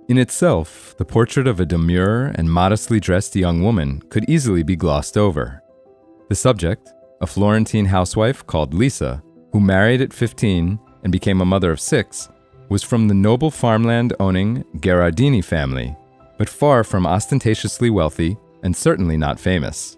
In itself, the portrait of a demure and modestly dressed young woman could easily be glossed over. The subject, a Florentine housewife called Lisa, who married at 15 and became a mother of 6, was from the noble farmland-owning Gherardini family, but far from ostentatiously wealthy and certainly not famous.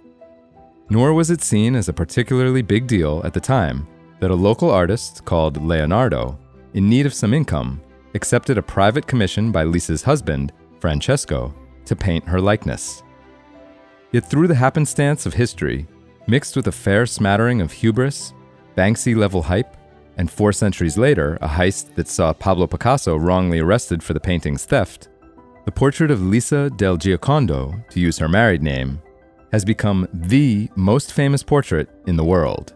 Nor was it seen as a particularly big deal at the time that a local artist called Leonardo, in need of some income, accepted a private commission by Lisa's husband, Francesco, to paint her likeness. Yet through the happenstance of history, mixed with a fair smattering of hubris, Banksy-level hype, and 4 centuries later, a heist that saw Pablo Picasso wrongly arrested for the painting's theft, the portrait of Lisa del Giocondo, to use her married name, has become the most famous portrait in the world.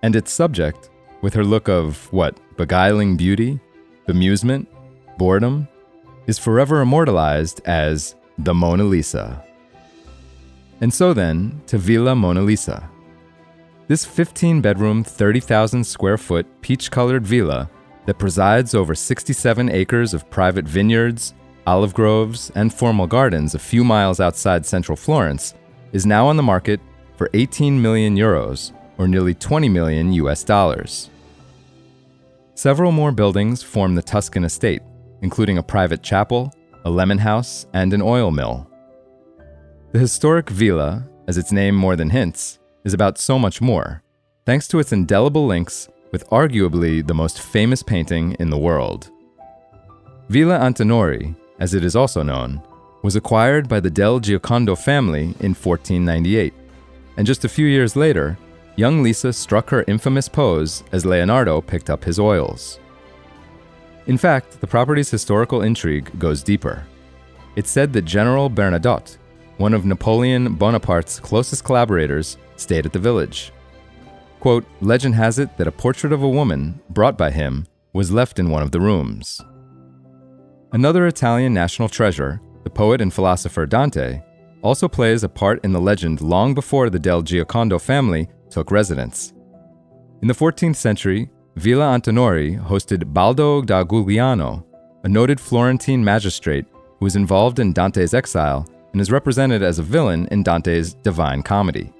And its subject, with her look of, beguiling beauty, bemusement, boredom, is forever immortalized as the Mona Lisa. And so then, to Villa Mona Lisa. This 15-bedroom, 30,000-square-foot, peach-colored villa that presides over 67 acres of private vineyards, olive groves, and formal gardens a few miles outside central Florence is now on the market for 18 million euros, or nearly 20 million US dollars. Several more buildings form the Tuscan estate, including a private chapel, a lemon house, and an oil mill. The historic villa, as its name more than hints, is about so much more, thanks to its indelible links with arguably the most famous painting in the world. Villa Antinori, as it is also known, was acquired by the del Giocondo family in 1498, and just a few years later, young Lisa struck her infamous pose as Leonardo picked up his oils. In fact, the property's historical intrigue goes deeper. It's said that General Bernadotte, one of Napoleon Bonaparte's closest collaborators, stayed at the village. Quote, legend has it that a portrait of a woman, brought by him, was left in one of the rooms. Another Italian national treasure, the poet and philosopher Dante, also plays a part in the legend long before the del Giocondo family took residence. In the 14th century, Villa Antinori hosted Baldo da Giuliano, a noted Florentine magistrate who was involved in Dante's exile and is represented as a villain in Dante's Divine Comedy.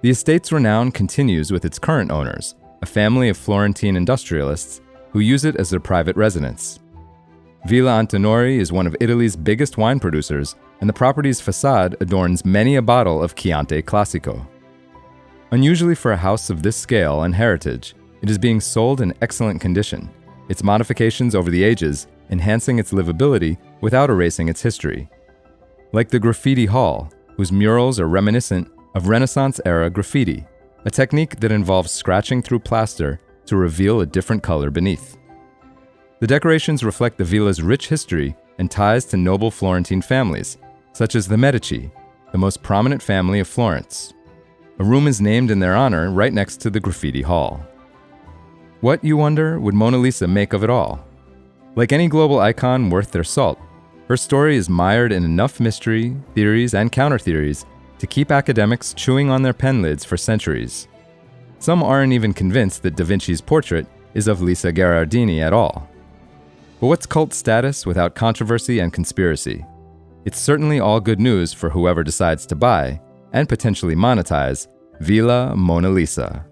The estate's renown continues with its current owners, a family of Florentine industrialists who use it as their private residence. Villa Antinori is one of Italy's biggest wine producers, and the property's façade adorns many a bottle of Chianti Classico. Unusually for a house of this scale and heritage, it is being sold in excellent condition, its modifications over the ages enhancing its livability without erasing its history. Like the graffiti hall, whose murals are reminiscent of Renaissance-era graffiti, a technique that involves scratching through plaster to reveal a different color beneath. The decorations reflect the villa's rich history and ties to noble Florentine families, such as the Medici, the most prominent family of Florence. A room is named in their honor right next to the graffiti hall. What, you wonder, would Mona Lisa make of it all? Like any global icon worth their salt, her story is mired in enough mystery, theories, and counter-theories to keep academics chewing on their pen lids for centuries. Some aren't even convinced that Da Vinci's portrait is of Lisa Gherardini at all. But what's cult status without controversy and conspiracy? It's certainly all good news for whoever decides to buy, and potentially monetize, Villa Mona Lisa.